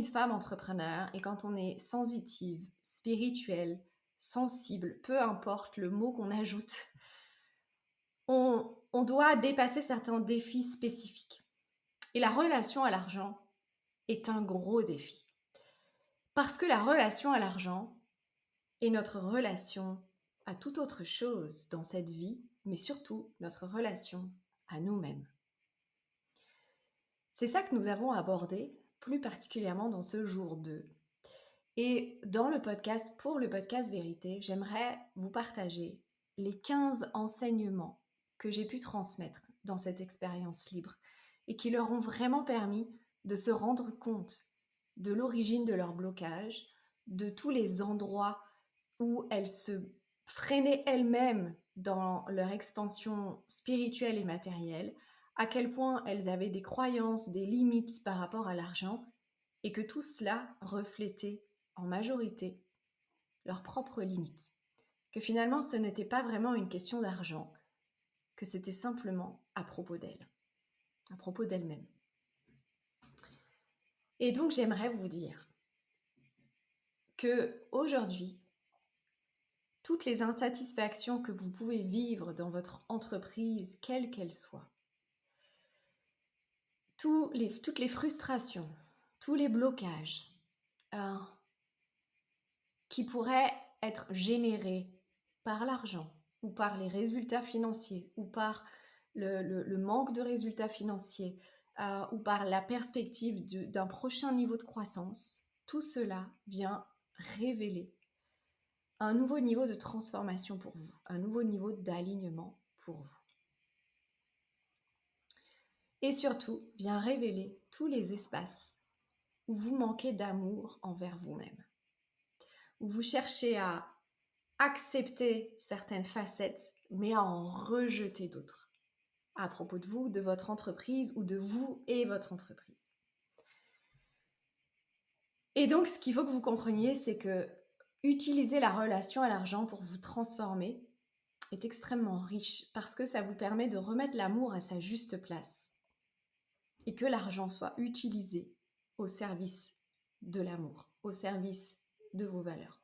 une femme entrepreneur et quand on est sensitive, spirituelle, sensible, peu importe le mot qu'on ajoute, on doit dépasser certains défis spécifiques. Et la relation à l'argent est un gros défi. Parce que la relation à l'argent est notre relation à toute autre chose dans cette vie, mais surtout notre relation à nous-mêmes. C'est ça que nous avons abordé plus particulièrement dans ce jour 2. Et pour le podcast Vérité, j'aimerais vous partager les 15 enseignements que j'ai pu transmettre dans cette expérience libre et qui leur ont vraiment permis de se rendre compte de l'origine de leur blocage, de tous les endroits où elles se freinaient elles-mêmes dans leur expansion spirituelle et matérielle, à quel point elles avaient des croyances, des limites par rapport à l'argent, et que tout cela reflétait en majorité leurs propres limites. Que finalement ce n'était pas vraiment une question d'argent, que c'était simplement à propos d'elles, à propos d'elles-mêmes. Et donc j'aimerais vous dire que aujourd'hui, toutes les insatisfactions que vous pouvez vivre dans votre entreprise, quelle qu'elle soit, toutes les frustrations, tous les blocages qui pourraient être générés par l'argent ou par les résultats financiers ou par le manque de résultats financiers ou par la perspective d'un prochain niveau de croissance, tout cela vient révéler un nouveau niveau de transformation pour vous, un nouveau niveau d'alignement pour vous. Et surtout, vient révéler tous les espaces où vous manquez d'amour envers vous-même, où vous cherchez à accepter certaines facettes, mais à en rejeter d'autres, à propos de vous, de votre entreprise ou de vous et votre entreprise. Et donc, ce qu'il faut que vous compreniez, c'est que utiliser la relation à l'argent pour vous transformer est extrêmement riche parce que ça vous permet de remettre l'amour à sa juste place et que l'argent soit utilisé au service de l'amour, au service de vos valeurs.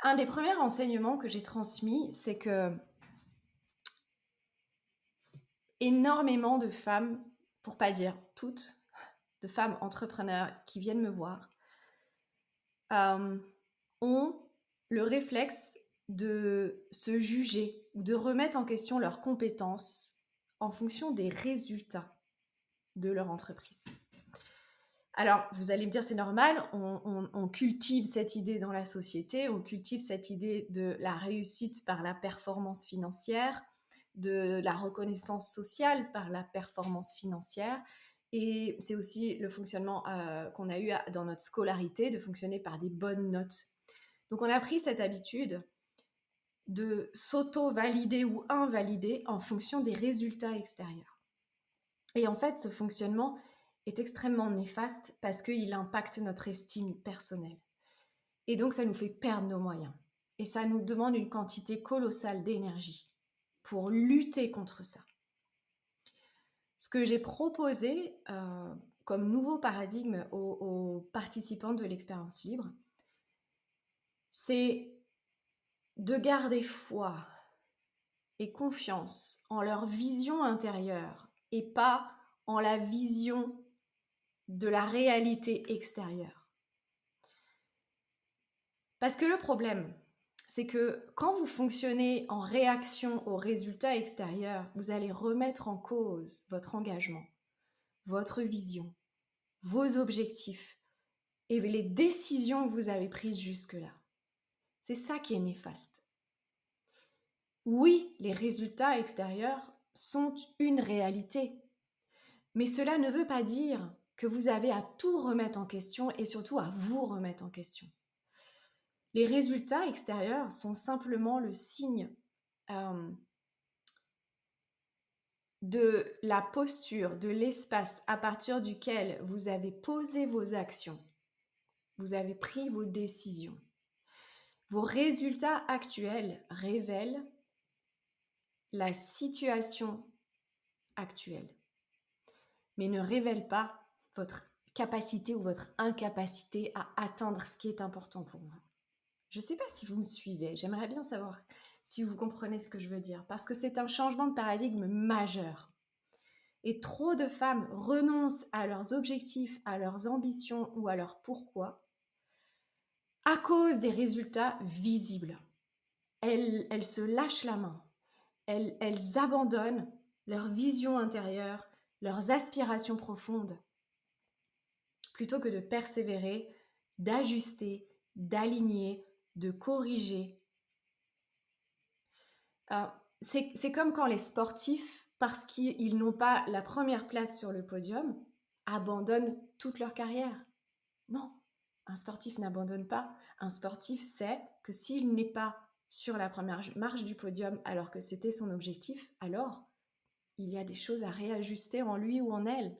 Un des premiers enseignements que j'ai transmis, c'est que énormément de femmes, pour pas dire toutes, de femmes entrepreneurs qui viennent me voir, ont le réflexe de se juger ou de remettre en question leurs compétences en fonction des résultats de leur entreprise. Alors, vous allez me dire, c'est normal, on cultive cette idée dans la société, on cultive cette idée de la réussite par la performance financière, de la reconnaissance sociale par la performance financière. Et c'est aussi le fonctionnement qu'on a eu dans notre scolarité, de fonctionner par des bonnes notes. Donc, on a pris cette habitude de s'auto-valider ou invalider en fonction des résultats extérieurs. Et en fait, ce fonctionnement est extrêmement néfaste parce qu'il impacte notre estime personnelle. Et donc, ça nous fait perdre nos moyens. Et ça nous demande une quantité colossale d'énergie pour lutter contre ça. Ce que j'ai proposé comme nouveau paradigme aux participants de l'expérience libre, c'est de garder foi et confiance en leur vision intérieure et pas en la vision de la réalité extérieure. Parce que le problème, c'est que quand vous fonctionnez en réaction aux résultats extérieurs, vous allez remettre en cause votre engagement, votre vision, vos objectifs et les décisions que vous avez prises jusque-là. C'est ça qui est néfaste. Oui, les résultats extérieurs sont une réalité, mais cela ne veut pas dire que vous avez à tout remettre en question et surtout à vous remettre en question. Les résultats extérieurs sont simplement le signe de la posture, de l'espace à partir duquel vous avez posé vos actions, vous avez pris vos décisions. Vos résultats actuels révèlent la situation actuelle, mais ne révèlent pas votre capacité ou votre incapacité à atteindre ce qui est important pour vous. Je ne sais pas si vous me suivez, j'aimerais bien savoir si vous comprenez ce que je veux dire, parce que c'est un changement de paradigme majeur. Et trop de femmes renoncent à leurs objectifs, à leurs ambitions ou à leur pourquoi à cause des résultats visibles. Elles se lâchent la main, elles abandonnent leur vision intérieure, leurs aspirations profondes, plutôt que de persévérer, d'ajuster, d'aligner, de corriger. C'est comme quand les sportifs, parce qu'ils n'ont pas la première place sur le podium, abandonnent toute leur carrière. Non, un sportif n'abandonne pas. Un sportif sait que s'il n'est pas sur la première marche du podium alors que c'était son objectif, alors il y a des choses à réajuster en lui ou en elle.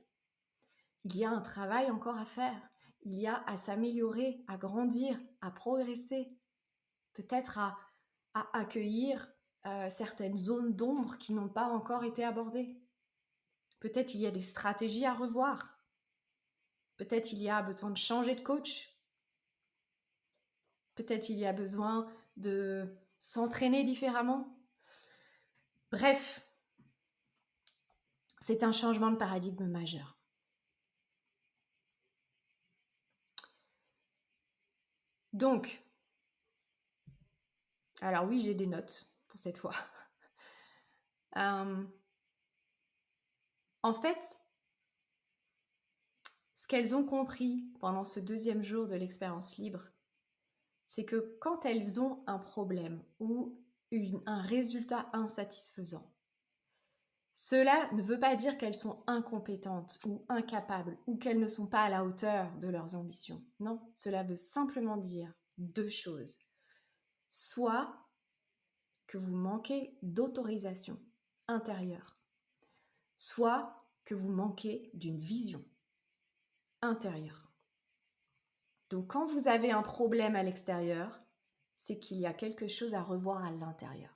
Il y a un travail encore à faire. Il y a à s'améliorer, à grandir, à progresser. Peut-être à accueillir certaines zones d'ombre qui n'ont pas encore été abordées. Peut-être il y a des stratégies à revoir. Peut-être il y a besoin de changer de coach. Peut-être il y a besoin de s'entraîner différemment. Bref, c'est un changement de paradigme majeur. Donc, alors oui, j'ai des notes pour cette fois. En fait, ce qu'elles ont compris pendant ce 2e jour de l'expérience libre, c'est que quand elles ont un problème ou un résultat insatisfaisant, cela ne veut pas dire qu'elles sont incompétentes ou incapables ou qu'elles ne sont pas à la hauteur de leurs ambitions. Non, cela veut simplement dire 2 choses. Soit que vous manquez d'autorisation intérieure, soit que vous manquez d'une vision intérieure. Donc quand vous avez un problème à l'extérieur, c'est qu'il y a quelque chose à revoir à l'intérieur.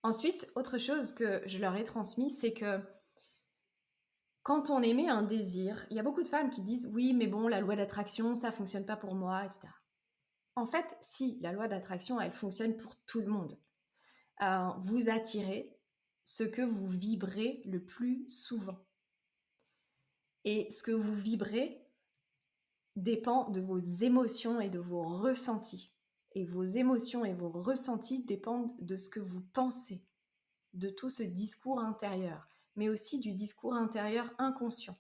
Ensuite, autre chose que je leur ai transmis, c'est que quand on émet un désir, il y a beaucoup de femmes qui disent « oui, mais bon, la loi d'attraction, ça ne fonctionne pas pour moi, etc. » En fait, si, la loi d'attraction, elle fonctionne pour tout le monde. Vous attirez ce que vous vibrez le plus souvent. Et ce que vous vibrez dépend de vos émotions et de vos ressentis. Et vos émotions et vos ressentis dépendent de ce que vous pensez, de tout ce discours intérieur, mais aussi du discours intérieur inconscient.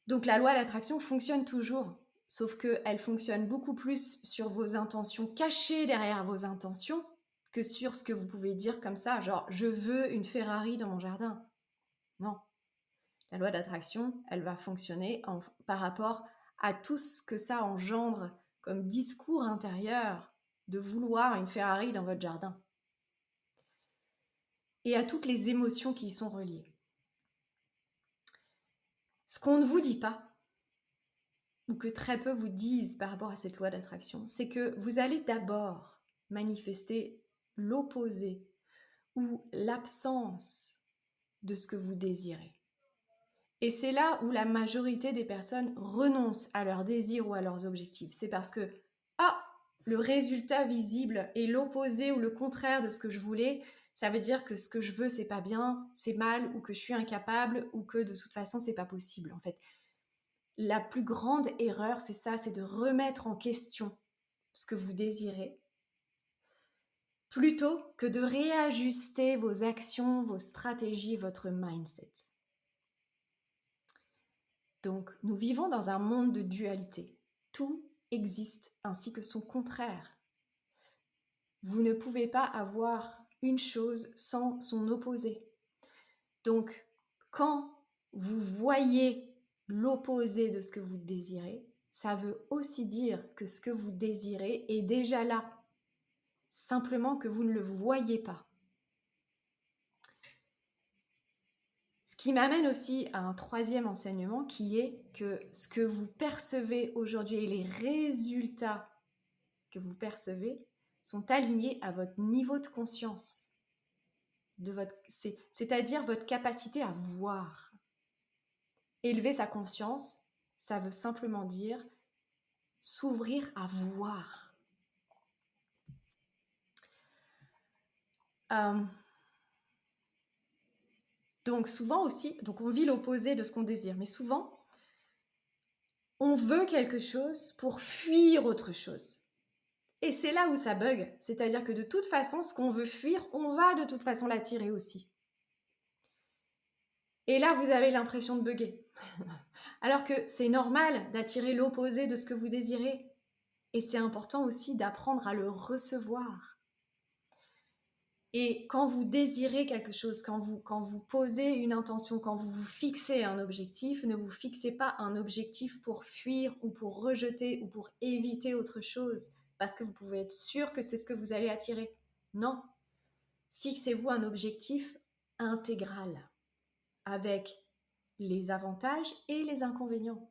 Donc la loi d'attraction fonctionne toujours, sauf qu'elle fonctionne beaucoup plus sur vos intentions cachées derrière vos intentions que sur ce que vous pouvez dire comme ça, genre « je veux une Ferrari dans mon jardin ». Non. La loi d'attraction, elle va fonctionner par rapport à tout ce que ça engendre comme discours intérieur de vouloir une Ferrari dans votre jardin. Et à toutes les émotions qui y sont reliées. Ce qu'on ne vous dit pas, ou que très peu vous disent par rapport à cette loi d'attraction, c'est que vous allez d'abord manifester l'opposé ou l'absence de ce que vous désirez. Et c'est là où la majorité des personnes renoncent à leurs désirs ou à leurs objectifs. C'est parce que, le résultat visible est l'opposé ou le contraire de ce que je voulais, ça veut dire que ce que je veux, c'est pas bien, c'est mal, ou que je suis incapable, ou que de toute façon, c'est pas possible, en fait. La plus grande erreur, c'est ça, c'est de remettre en question ce que vous désirez, plutôt que de réajuster vos actions, vos stratégies, votre mindset. Donc, nous vivons dans un monde de dualité. Tout existe ainsi que son contraire. Vous ne pouvez pas avoir une chose sans son opposé. Donc, quand vous voyez l'opposé de ce que vous désirez, ça veut aussi dire que ce que vous désirez est déjà là, simplement que vous ne le voyez pas. Ce qui m'amène aussi à un 3e enseignement qui est que ce que vous percevez aujourd'hui et les résultats que vous percevez sont alignés à votre niveau de conscience. c'est-à-dire votre capacité à voir. Élever sa conscience, ça veut simplement dire s'ouvrir à voir. Donc souvent aussi, donc on vit l'opposé de ce qu'on désire, mais souvent, on veut quelque chose pour fuir autre chose. Et c'est là où ça bug, c'est-à-dire que de toute façon, ce qu'on veut fuir, on va de toute façon l'attirer aussi. Et là, vous avez l'impression de bugger. Alors que c'est normal d'attirer l'opposé de ce que vous désirez. Et c'est important aussi d'apprendre à le recevoir. Et quand vous désirez quelque chose, quand vous posez une intention, quand vous vous fixez un objectif, ne vous fixez pas un objectif pour fuir ou pour rejeter ou pour éviter autre chose, parce que vous pouvez être sûr que c'est ce que vous allez attirer. Non. Fixez-vous un objectif intégral, avec les avantages et les inconvénients,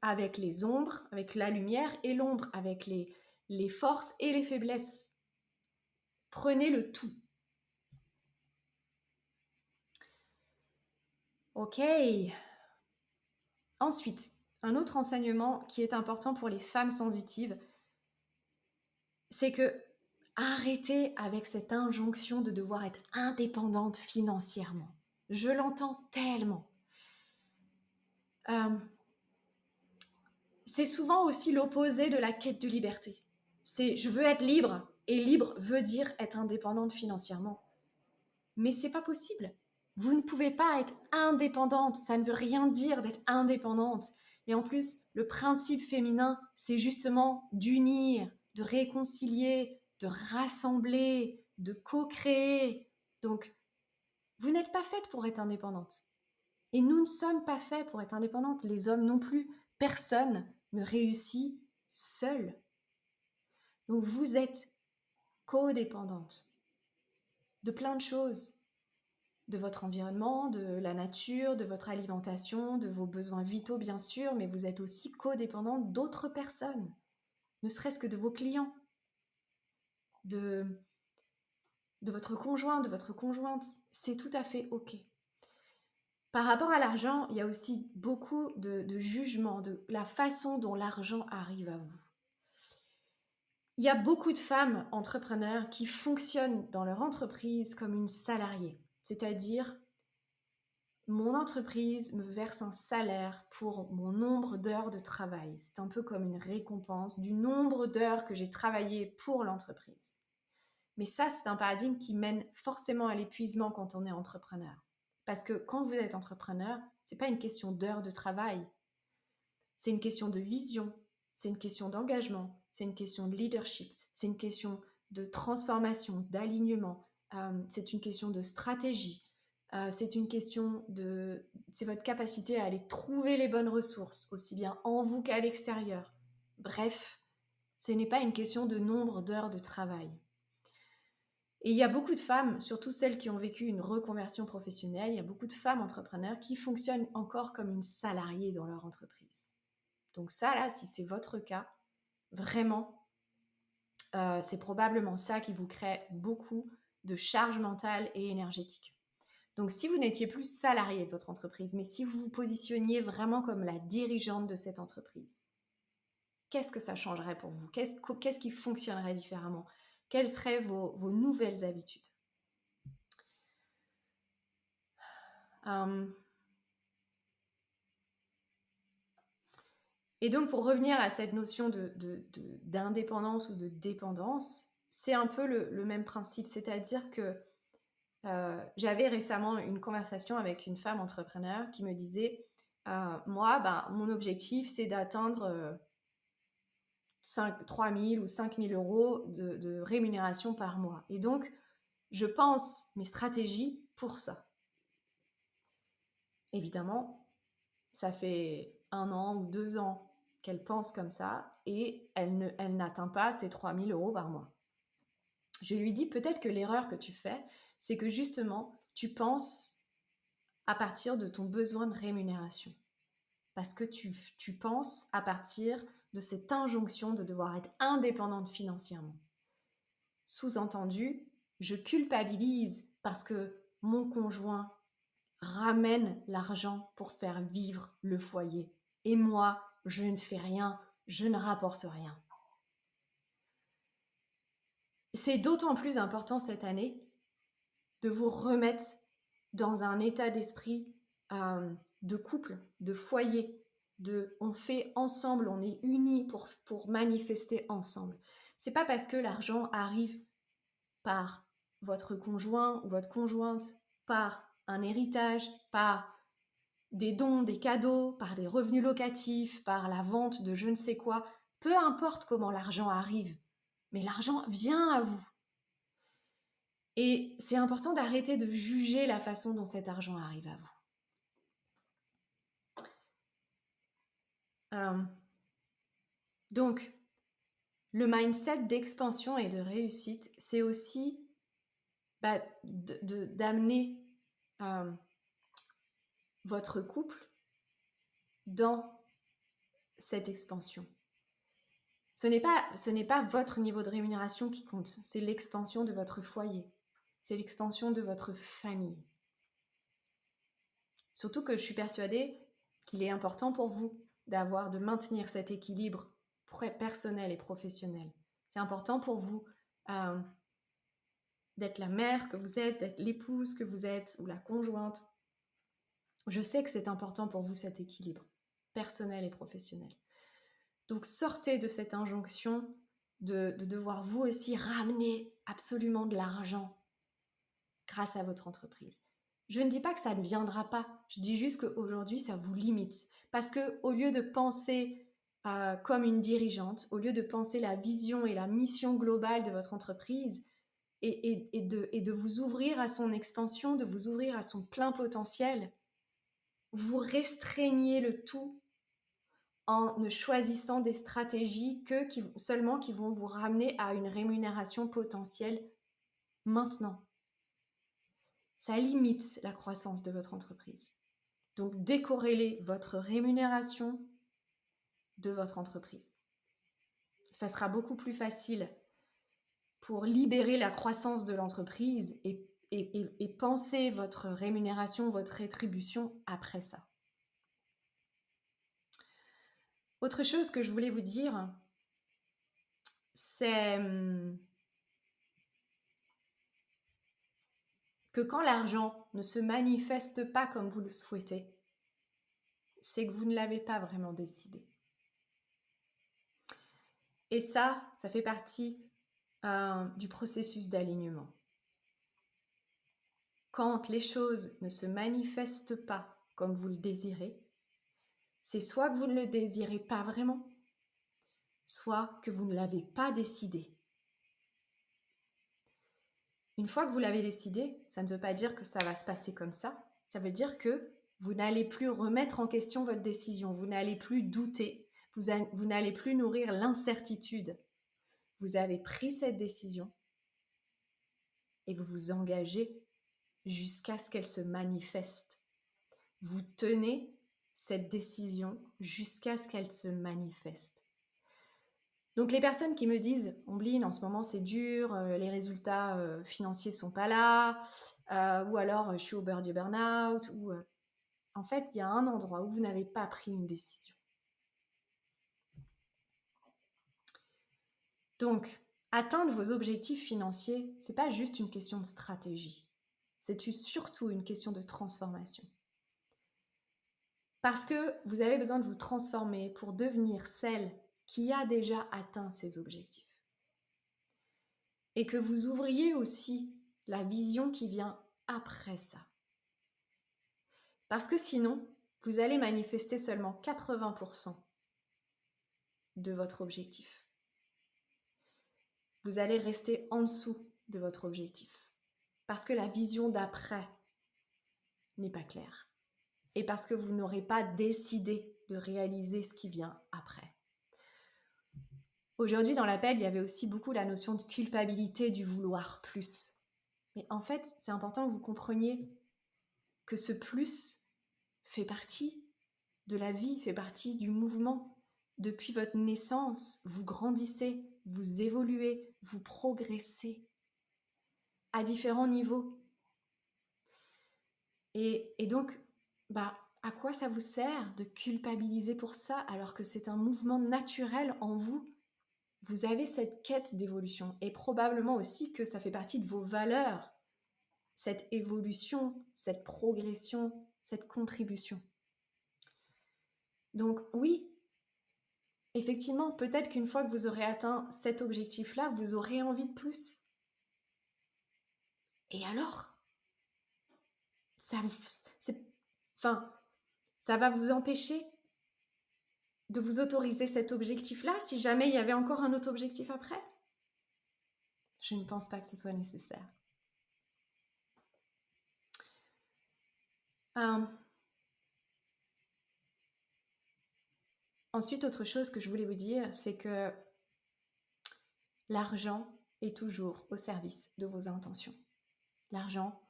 avec les ombres, avec la lumière et l'ombre, avec les forces et les faiblesses. Prenez le tout. Ok. Ensuite, un autre enseignement qui est important pour les femmes sensitives, c'est que arrêtez avec cette injonction de devoir être indépendante financièrement. Je l'entends tellement. C'est souvent aussi l'opposé de la quête de liberté. C'est je veux être libre, et libre veut dire être indépendante financièrement. Mais c'est pas possible. Vous ne pouvez pas être indépendante, ça ne veut rien dire d'être indépendante. Et en plus, le principe féminin, c'est justement d'unir, de réconcilier, de rassembler, de co-créer. Donc, vous n'êtes pas faite pour être indépendante. Et nous ne sommes pas faits pour être indépendantes, les hommes non plus. Personne ne réussit seul. Donc vous êtes codépendante de plein de choses, de votre environnement, de la nature, de votre alimentation, de vos besoins vitaux bien sûr, mais vous êtes aussi codépendante d'autres personnes, ne serait-ce que de vos clients, de votre conjoint, de votre conjointe. C'est tout à fait OK. Par rapport à l'argent, il y a aussi beaucoup de jugements, de la façon dont l'argent arrive à vous. Il y a beaucoup de femmes entrepreneurs qui fonctionnent dans leur entreprise comme une salariée, c'est-à-dire mon entreprise me verse un salaire pour mon nombre d'heures de travail. C'est un peu comme une récompense du nombre d'heures que j'ai travaillé pour l'entreprise. Mais ça, c'est un paradigme qui mène forcément à l'épuisement quand on est entrepreneur. Parce que quand vous êtes entrepreneur, c'est pas une question d'heures de travail. C'est une question de vision, c'est une question d'engagement, c'est une question de leadership, c'est une question de transformation, d'alignement, c'est une question de stratégie, c'est une question de... c'est votre capacité à aller trouver les bonnes ressources, aussi bien en vous qu'à l'extérieur. Bref, ce n'est pas une question de nombre d'heures de travail. Et il y a beaucoup de femmes, surtout celles qui ont vécu une reconversion professionnelle, il y a beaucoup de femmes entrepreneurs qui fonctionnent encore comme une salariée dans leur entreprise. Donc ça, là, si c'est votre cas, vraiment, c'est probablement ça qui vous crée beaucoup de charge mentale et énergétique. Donc si vous n'étiez plus salarié de votre entreprise, mais si vous vous positionniez vraiment comme la dirigeante de cette entreprise, qu'est-ce que ça changerait pour vous? Qu'est-ce qui fonctionnerait différemment? Quelles seraient vos nouvelles habitudes? Et donc, pour revenir à cette notion d'indépendance ou de dépendance, c'est un peu le même principe. C'est-à-dire que j'avais récemment une conversation avec une femme entrepreneur qui me disait moi, mon objectif, c'est d'atteindre 3 000 ou 5 000 euros de rémunération par mois. Et donc, je pense mes stratégies pour ça. Évidemment, ça fait 1 an ou 2 ans qu'elle pense comme ça et elle n'atteint pas ces 3 000 euros par mois. Je lui dis peut-être que l'erreur que tu fais, c'est que justement, tu penses à partir de ton besoin de rémunération. Parce que tu penses à partir de cette injonction de devoir être indépendante financièrement. Sous-entendu, Je culpabilise parce que mon conjoint ramène l'argent pour faire vivre le foyer. Et moi, je ne fais rien, je ne rapporte rien. C'est d'autant plus important cette année de vous remettre dans un état d'esprit de couple, de foyer, on fait ensemble, on est unis pour manifester ensemble. C'est pas parce que l'argent arrive par votre conjoint ou votre conjointe, par un héritage, par des dons, des cadeaux, par des revenus locatifs, par la vente de je ne sais quoi, peu importe comment l'argent arrive, mais l'argent vient à vous. Et c'est important d'arrêter de juger la façon dont cet argent arrive à vous. Donc, le mindset d'expansion et de réussite, c'est aussi d'amener votre couple dans cette expansion. Ce n'est pas votre niveau de rémunération qui compte, c'est l'expansion de votre foyer, c'est l'expansion de votre famille. Surtout que je suis persuadée qu'il est important pour vous de maintenir cet équilibre personnel et professionnel. C'est important pour vous d'être la mère que vous êtes, d'être l'épouse que vous êtes ou la conjointe. Je sais que c'est important pour vous cet équilibre personnel et professionnel. Donc sortez de cette injonction de devoir vous aussi ramener absolument de l'argent grâce à votre entreprise. Je ne dis pas que ça ne viendra pas, je dis juste qu'aujourd'hui ça vous limite. Parce qu'au lieu de penser comme une dirigeante, au lieu de penser la vision et la mission globale de votre entreprise et de vous ouvrir à son expansion, de vous ouvrir à son plein potentiel, vous restreignez le tout en ne choisissant des stratégies seulement qui vont vous ramener à une rémunération potentielle maintenant. Ça limite la croissance de votre entreprise. Donc, décorrélez votre rémunération de votre entreprise. Ça sera beaucoup plus facile pour libérer la croissance de l'entreprise et penser votre rémunération, votre rétribution après ça. Autre chose que je voulais vous dire, c'est que quand l'argent ne se manifeste pas comme vous le souhaitez, c'est que vous ne l'avez pas vraiment décidé. Et ça fait partie du processus d'alignement. Quand les choses ne se manifestent pas comme vous le désirez, c'est soit que vous ne le désirez pas vraiment, soit que vous ne l'avez pas décidé. Une fois que vous l'avez décidé, ça ne veut pas dire que ça va se passer comme ça. Ça veut dire que vous n'allez plus remettre en question votre décision, vous n'allez plus douter, vous n'allez plus nourrir l'incertitude. Vous avez pris cette décision et vous vous engagez jusqu'à ce qu'elle se manifeste. Vous tenez cette décision jusqu'à ce qu'elle se manifeste. Donc les personnes qui me disent « Ombline, en ce moment c'est dur, les résultats financiers sont pas là, ou alors je suis au beurre du burn-out », ou en fait, il y a un endroit où vous n'avez pas pris une décision. Donc, atteindre vos objectifs financiers, c'est pas juste une question de stratégie, c'est surtout une question de transformation. Parce que vous avez besoin de vous transformer pour devenir celle qui a déjà atteint ses objectifs. Et que vous ouvriez aussi la vision qui vient après ça. Parce que sinon, vous allez manifester seulement 80% de votre objectif. Vous allez rester en dessous de votre objectif. Parce que la vision d'après n'est pas claire. Et parce que vous n'aurez pas décidé de réaliser ce qui vient après. Aujourd'hui, dans l'appel, il y avait aussi beaucoup la notion de culpabilité du vouloir plus. Mais en fait, c'est important que vous compreniez que ce plus fait partie de la vie, fait partie du mouvement. Depuis votre naissance, vous grandissez, vous évoluez, vous progressez. à différents niveaux. Et donc, à quoi ça vous sert de culpabiliser pour ça alors que c'est un mouvement naturel en vous? Vous avez cette quête d'évolution et probablement aussi que ça fait partie de vos valeurs, cette évolution, cette progression, cette contribution. Donc oui, effectivement, peut-être qu'une fois que vous aurez atteint cet objectif-là, vous aurez envie de plus. Et alors? Ça vous enfin, ça va vous empêcher de vous autoriser cet objectif-là si jamais il y avait encore un autre objectif après? Je ne pense pas que ce soit nécessaire. Ensuite, autre chose que je voulais vous dire, c'est que l'argent est toujours au service de vos intentions. L'argent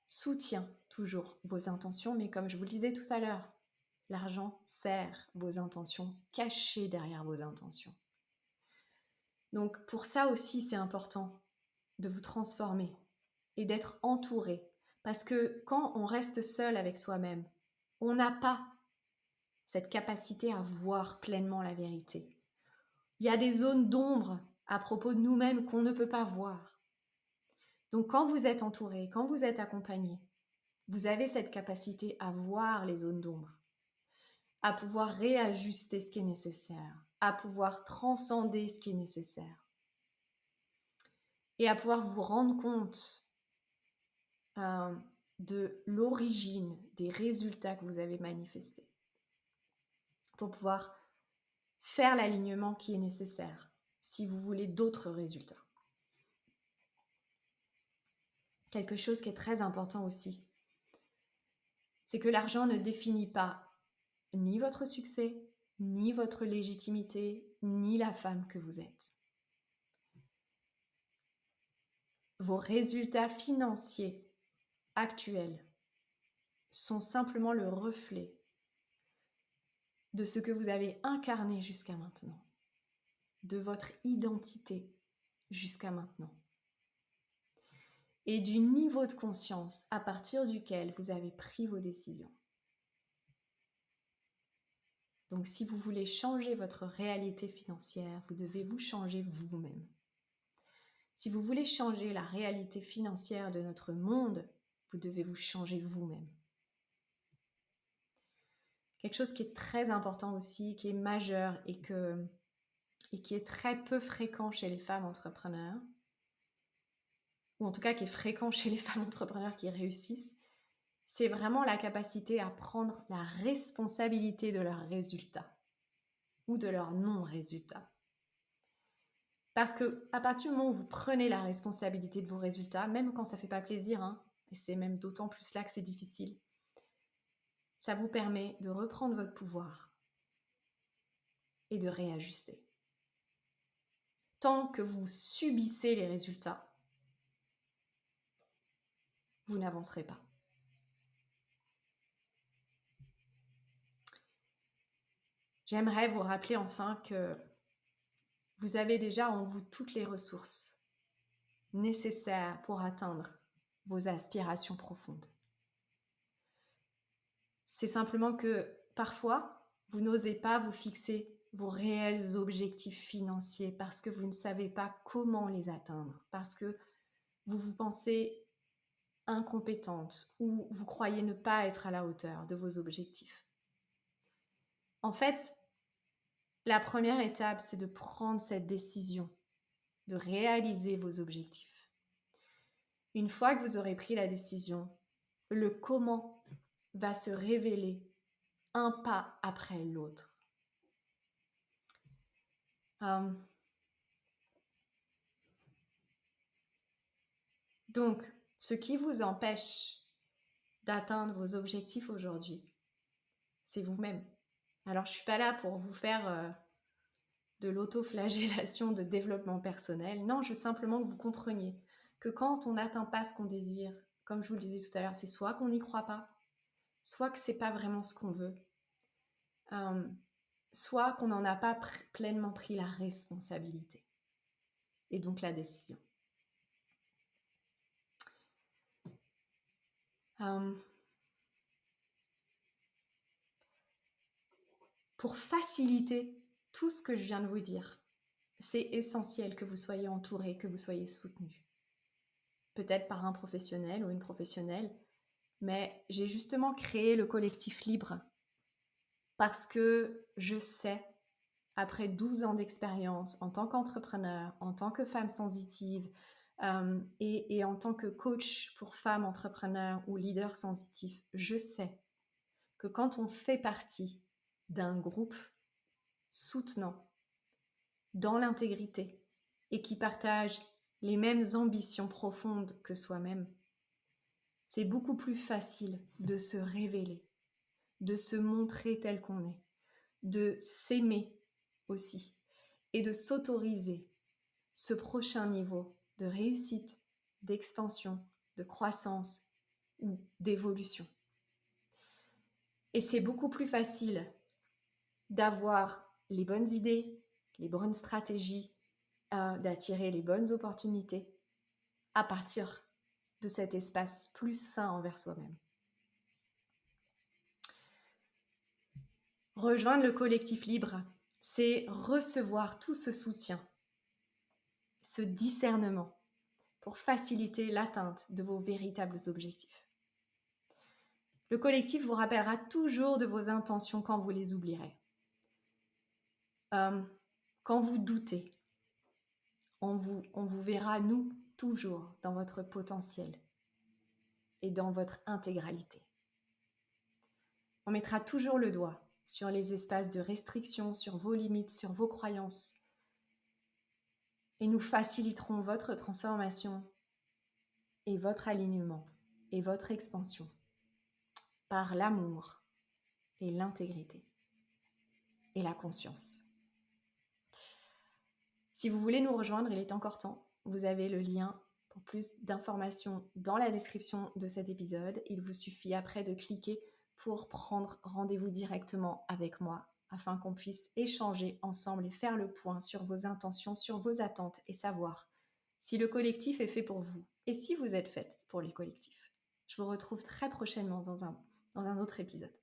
soutient toujours vos intentions, mais comme je vous le disais tout à l'heure, l'argent sert vos intentions, caché derrière vos intentions. Donc pour ça aussi, c'est important de vous transformer et d'être entouré. Parce que quand on reste seul avec soi-même, on n'a pas cette capacité à voir pleinement la vérité. Il y a des zones d'ombre à propos de nous-mêmes qu'on ne peut pas voir. Donc quand vous êtes entouré, quand vous êtes accompagné, vous avez cette capacité à voir les zones d'ombre, à pouvoir réajuster ce qui est nécessaire, à pouvoir transcender ce qui est nécessaire et à pouvoir vous rendre compte de l'origine des résultats que vous avez manifestés pour pouvoir faire l'alignement qui est nécessaire si vous voulez d'autres résultats. Quelque chose qui est très important aussi, c'est que l'argent ne définit pas ni votre succès, ni votre légitimité, ni la femme que vous êtes. Vos résultats financiers actuels sont simplement le reflet de ce que vous avez incarné jusqu'à maintenant, de votre identité jusqu'à maintenant, et du niveau de conscience à partir duquel vous avez pris vos décisions. Donc si vous voulez changer votre réalité financière, vous devez vous changer vous-même. Si vous voulez changer la réalité financière de notre monde, vous devez vous changer vous-même. Quelque chose qui est très important aussi, qui est majeur et qui est très peu fréquent chez les femmes entrepreneurs, ou en tout cas qui est fréquent chez les femmes entrepreneurs qui réussissent, c'est vraiment la capacité à prendre la responsabilité de leurs résultats ou de leurs non-résultats. Parce qu'à partir du moment où vous prenez la responsabilité de vos résultats, même quand ça ne fait pas plaisir, et c'est même d'autant plus là que c'est difficile, ça vous permet de reprendre votre pouvoir et de réajuster. Tant que vous subissez les résultats, vous n'avancerez pas. J'aimerais vous rappeler enfin que vous avez déjà en vous toutes les ressources nécessaires pour atteindre vos aspirations profondes. C'est simplement que parfois, vous n'osez pas vous fixer vos réels objectifs financiers parce que vous ne savez pas comment les atteindre, parce que vous vous pensez incompétente ou vous croyez ne pas être à la hauteur de vos objectifs. En fait, la première étape, c'est de prendre cette décision, de réaliser vos objectifs. Une fois que vous aurez pris la décision, le comment va se révéler un pas après l'autre. Donc, ce qui vous empêche d'atteindre vos objectifs aujourd'hui, c'est vous-même. Alors, je ne suis pas là pour vous faire de l'autoflagellation de développement personnel. Non, je veux simplement que vous compreniez que quand on n'atteint pas ce qu'on désire, comme je vous le disais tout à l'heure, c'est soit qu'on n'y croit pas, soit que ce n'est pas vraiment ce qu'on veut, soit qu'on n'en a pas pleinement pris la responsabilité et donc la décision. Euh, pour faciliter tout ce que je viens de vous dire, c'est essentiel que vous soyez entouré, que vous soyez soutenu. Peut-être par un professionnel ou une professionnelle, mais j'ai justement créé le collectif Libre parce que je sais, après 12 ans d'expérience en tant qu'entrepreneur, en tant que femme sensitive et en tant que coach pour femmes entrepreneurs ou leaders sensitifs, je sais que quand on fait partie d'un groupe soutenant, dans l'intégrité et qui partage les mêmes ambitions profondes que soi-même, c'est beaucoup plus facile de se révéler, de se montrer tel qu'on est, de s'aimer aussi et de s'autoriser ce prochain niveau de réussite, d'expansion, de croissance ou d'évolution. Et c'est beaucoup plus facile d'avoir les bonnes idées, les bonnes stratégies, d'attirer les bonnes opportunités à partir de cet espace plus sain envers soi-même. Rejoindre le collectif Libre, c'est recevoir tout ce soutien, ce discernement pour faciliter l'atteinte de vos véritables objectifs. Le collectif vous rappellera toujours de vos intentions quand vous les oublierez. Quand vous doutez, on vous verra, nous, toujours dans votre potentiel et dans votre intégralité. On mettra toujours le doigt sur les espaces de restriction, sur vos limites, sur vos croyances. Et nous faciliterons votre transformation et votre alignement et votre expansion par l'amour et l'intégrité et la conscience. Si vous voulez nous rejoindre, il est encore temps. Vous avez le lien pour plus d'informations dans la description de cet épisode. Il vous suffit après de cliquer pour prendre rendez-vous directement avec moi afin qu'on puisse échanger ensemble et faire le point sur vos intentions, sur vos attentes et savoir si le collectif est fait pour vous et si vous êtes faite pour les collectifs. Je vous retrouve très prochainement dans un autre épisode.